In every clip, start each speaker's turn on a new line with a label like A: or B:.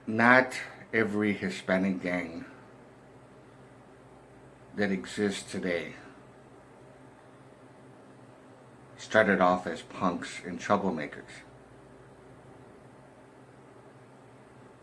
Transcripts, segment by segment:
A: Not every Hispanic gang that exists today started off as punks and troublemakers.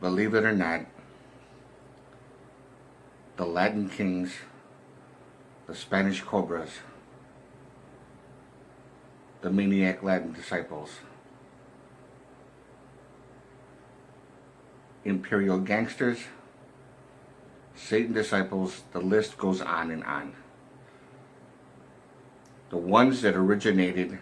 A: Believe it or not, the Latin Kings, the Spanish Cobras, the Maniac Latin Disciples, Imperial Gangsters, Satan Disciples, the list goes on and on. The ones that originated,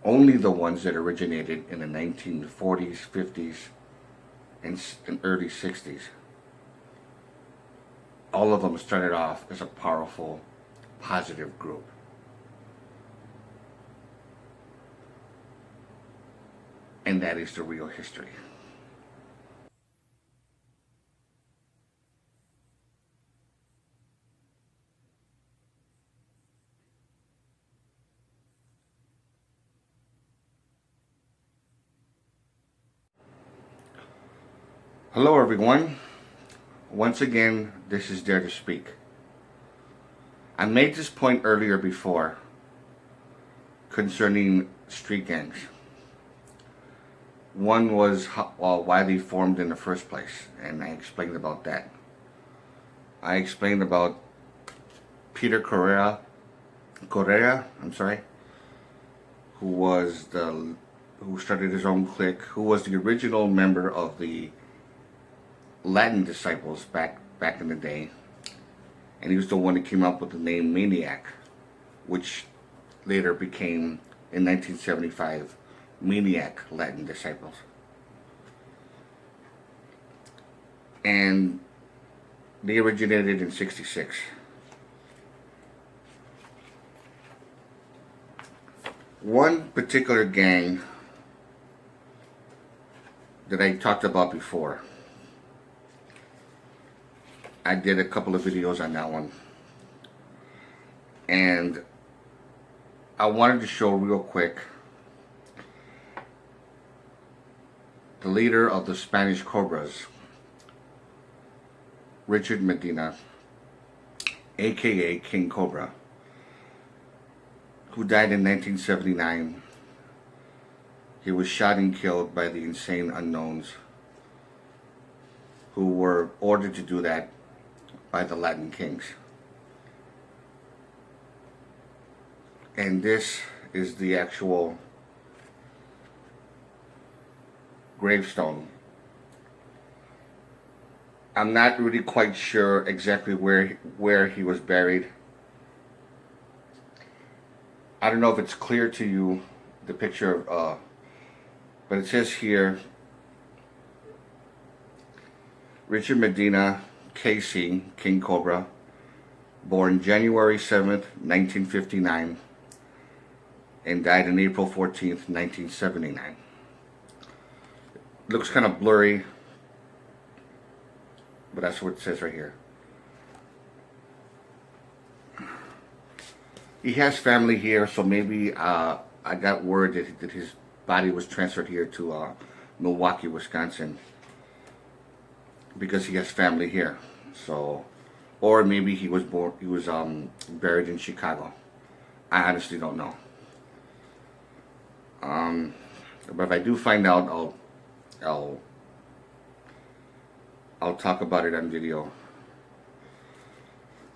A: only the ones that originated in the 1940s, 50s, and early 60s, all of them started off as a powerful, positive group. And that is the real history. Hello everyone. Once again, this is Dare to Speak. I made this point earlier before concerning street gangs. One was why they formed in the first place, and I explained about that. I explained about Peter Correa, who started his own clique, who was the original member of the Latin Disciples back in the day, and he was the one that came up with the name Maniac, which later became, in 1975, Maniac Latin Disciples. And they originated in '66. One particular gang that I talked about before, I did a couple of videos on that one, and I wanted to show real quick the leader of the Spanish Cobras, Richard Medina, aka King Cobra, who died in 1979. He was shot and killed by the insane unknowns who were ordered to do that by the Latin Kings. And this is the actual gravestone. I'm not really quite sure exactly where he was buried. I don't know if it's clear to you, the picture of, but it says here, Richard Medina, KC, King Cobra, born January 7th, 1959, and died on April 14th, 1979. Looks kind of blurry, but that's what it says right here. He has family here, so maybe I got word that his body was transferred here to Milwaukee, Wisconsin, because he has family here. So, or maybe he was buried in Chicago. I honestly don't know. But if I do find out, I'll talk about it on video.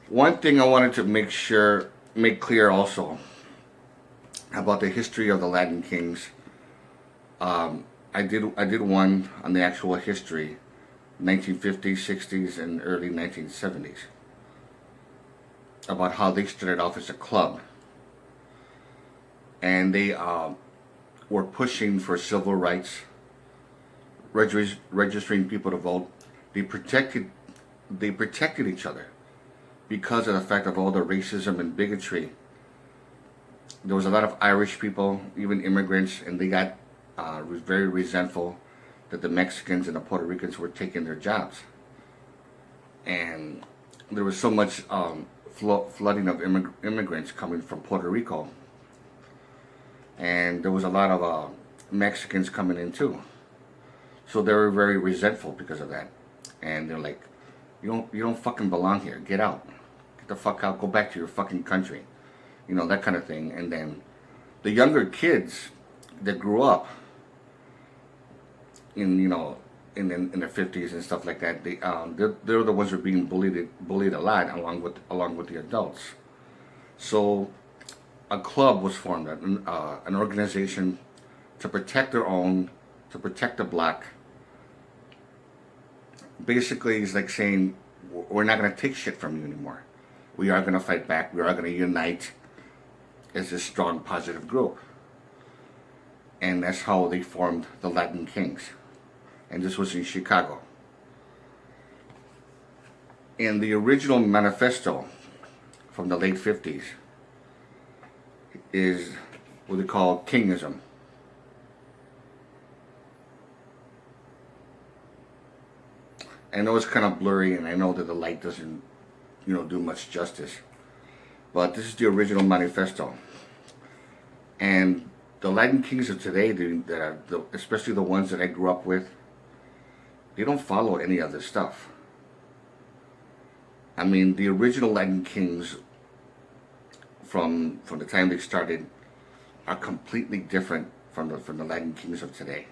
A: One thing I wanted to make clear also about the history of the Latin Kings. I did one on the actual history, 1950s, 60s, and early 1970s, about how they started off as a club, and they were pushing for civil rights, registering people to vote. They protected each other because of the fact of all the racism and bigotry. There was a lot of Irish people, even immigrants, and they got very resentful that the Mexicans and the Puerto Ricans were taking their jobs. And there was so much flooding of immigrants coming from Puerto Rico. And there was a lot of Mexicans coming in too. So they were very resentful because of that. And they're like, you don't fucking belong here. Get out. Get the fuck out. Go back to your fucking country. You know, that kind of thing. And then the younger kids that grew up in, you know, in the 50s and stuff like that, they're the ones who are being bullied a lot along with the adults. So a club was formed, an organization to protect their own, to protect the black. Basically, it's like saying, we're not going to take shit from you anymore. We are going to fight back. We are going to unite as a strong, positive group. And that's how they formed the Latin Kings. And this was in Chicago. And the original manifesto from the late 50s is what they call Kingism. I know it's kind of blurry, and I know that the light doesn't, you know, do much justice. But this is the original manifesto. And the Latin Kings of today, especially the ones that I grew up with, they don't follow any of this stuff. I mean, the original Latin Kings from the time they started are completely different from the Latin Kings of today.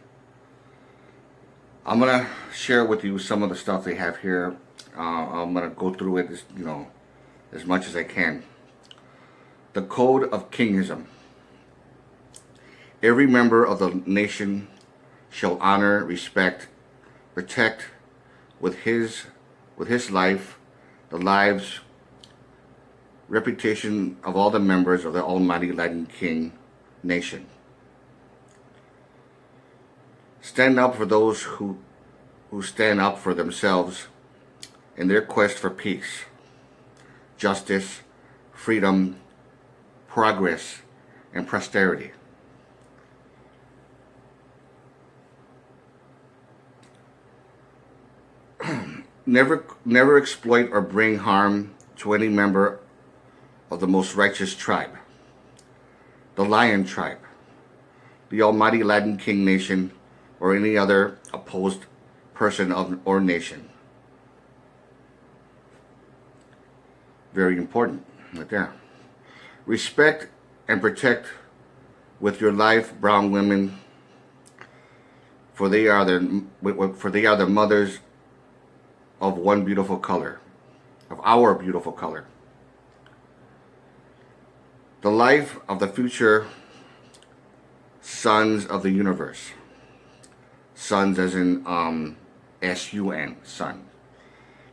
A: I'm gonna share with you some of the stuff they have here. I'm gonna go through it, as much as I can. The Code of Kingism. Every member of the nation shall honor, respect, protect with his life the lives, reputation of all the members of the Almighty Latin King nation. Stand up for those who stand up for themselves in their quest for peace, justice, freedom, progress, and prosperity. Never exploit or bring harm to any member of the most righteous tribe, the Lion tribe, the Almighty Latin King nation, or any other opposed person or nation. Very important, right there. Respect and protect with your life brown women, for they are the mothers of one beautiful color, of our beautiful color. The life of the future sons of the universe. Sons as in S-U-N, son.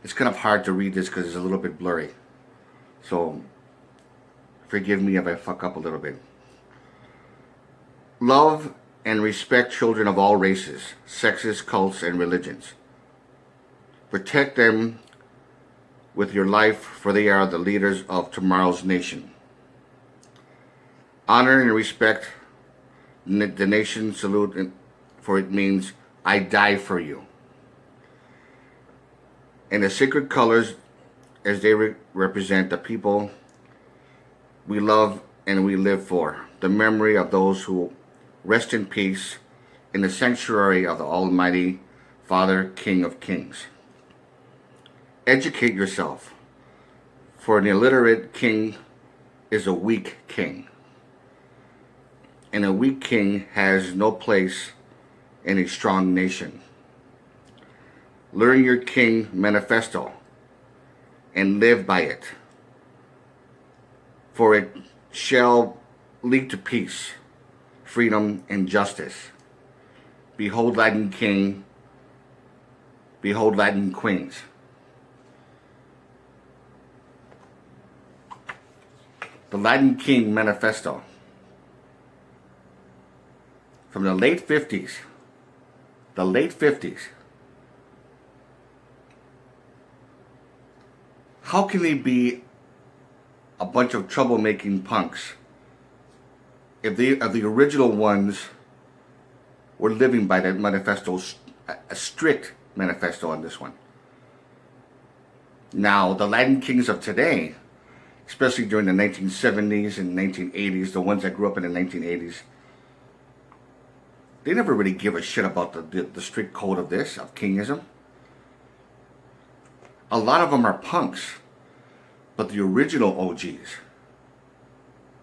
A: It's kind of hard to read this because it's a little bit blurry. So forgive me if I fuck up a little bit. Love and respect children of all races, sexes, cults, and religions. Protect them with your life, for they are the leaders of tomorrow's nation. Honor and respect the nation salute, for it means I die for you. And the sacred colors, as they represent the people we love and we live for, the memory of those who rest in peace in the sanctuary of the Almighty Father, King of Kings. Educate yourself, for an illiterate king is a weak king. And a weak king has no place in a strong nation. Learn your king manifesto and live by it, for it shall lead to peace, freedom, and justice. Behold Latin King, behold Latin Queens. The Latin King Manifesto from the late 50s. The late 50s. How can they be a bunch of troublemaking punks if the original ones were living by that manifesto, a strict manifesto on this one? Now, the Latin Kings of today, especially during the 1970s and 1980s, the ones that grew up in the 1980s, they never really give a shit about the strict code of Kingism. A lot of them are punks, but the original OGs,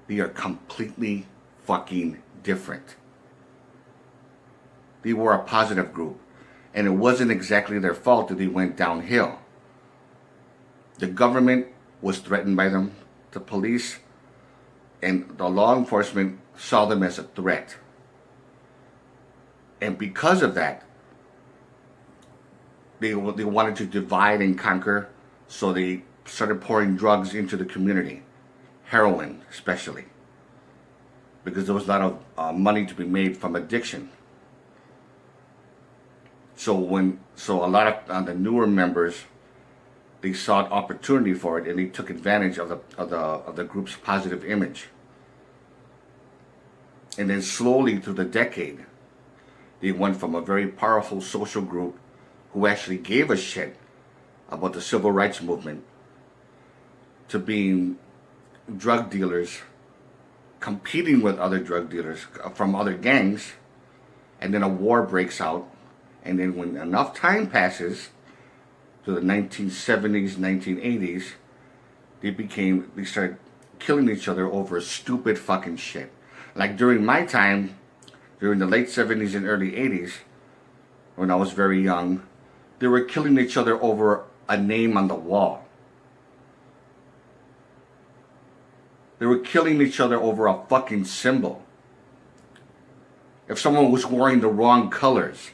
A: they are completely fucking different. They were a positive group, and it wasn't exactly their fault that they went downhill. The government was threatened by them, the police and the law enforcement saw them as a threat. And because of that, they wanted to divide and conquer, so they started pouring drugs into the community, heroin especially, because there was a lot of money to be made from addiction. So a lot of the newer members, they sought opportunity for it, and they took advantage of the group's positive image. And then slowly through the decade, they went from a very powerful social group who actually gave a shit about the civil rights movement to being drug dealers competing with other drug dealers from other gangs, and then a war breaks out, and then when enough time passes to the 1970s, 1980s, they started killing each other over stupid fucking shit. Like during my time, during the late 70s and early 80s, when I was very young, they were killing each other over a name on the wall. They were killing each other over a fucking symbol. If someone was wearing the wrong colors,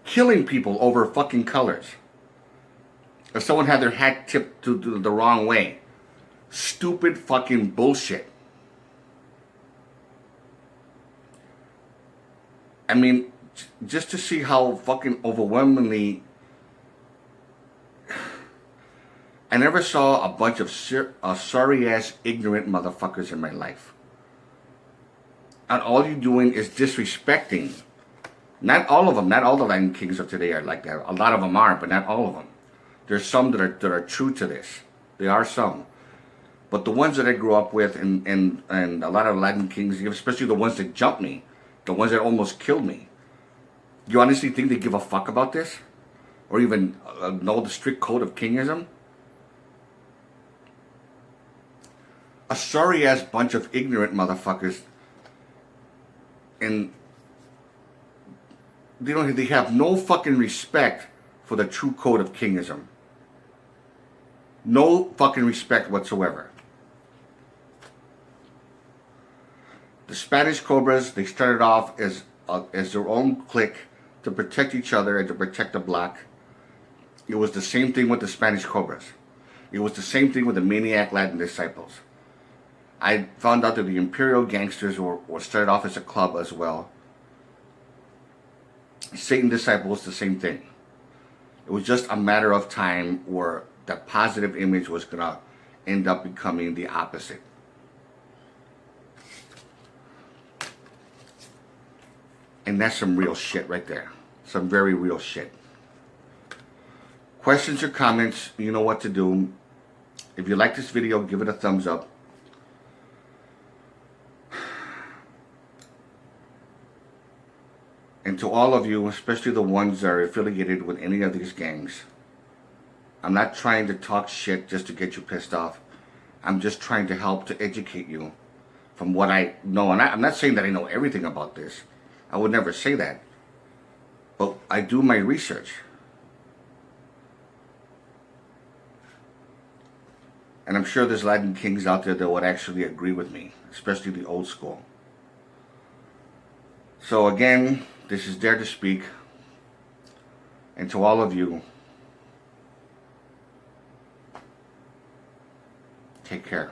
A: killing people over fucking colors. If someone had their hat tipped to the wrong way, stupid fucking bullshit. I mean, just to see how fucking overwhelmingly, I never saw a bunch of sorry-ass, ignorant motherfuckers in my life. And all you're doing is disrespecting. Not all of them, not all the Latin Kings of today are like that. A lot of them are, but not all of them. There's some that are true to this. There are some. But the ones that I grew up with, and a lot of Latin Kings, especially the ones that jumped me, the ones that almost killed me, you honestly think they give a fuck about this? Or even know the strict code of Kingism? A sorry-ass bunch of ignorant motherfuckers, and they have no fucking respect for the true code of Kingism. No fucking respect whatsoever. The Spanish Cobras, they started off as their own clique to protect each other and to protect the block. It was the same thing with the Spanish Cobras. It was the same thing with the Maniac Latin Disciples. I found out that the Imperial Gangsters were started off as a club as well. Satan Disciples, the same thing. It was just a matter of time where the positive image was going to end up becoming the opposite. And that's some real shit right there. Some very real shit. Questions or comments, you know what to do. If you like this video, give it a thumbs up. And to all of you, especially the ones that are affiliated with any of these gangs, I'm not trying to talk shit just to get you pissed off. I'm just trying to help to educate you from what I know. And I'm not saying that I know everything about this. I would never say that. But I do my research. And I'm sure there's Latin Kings out there that would actually agree with me, especially the old school. So again, this is Dare to Speak. And to all of you, take care.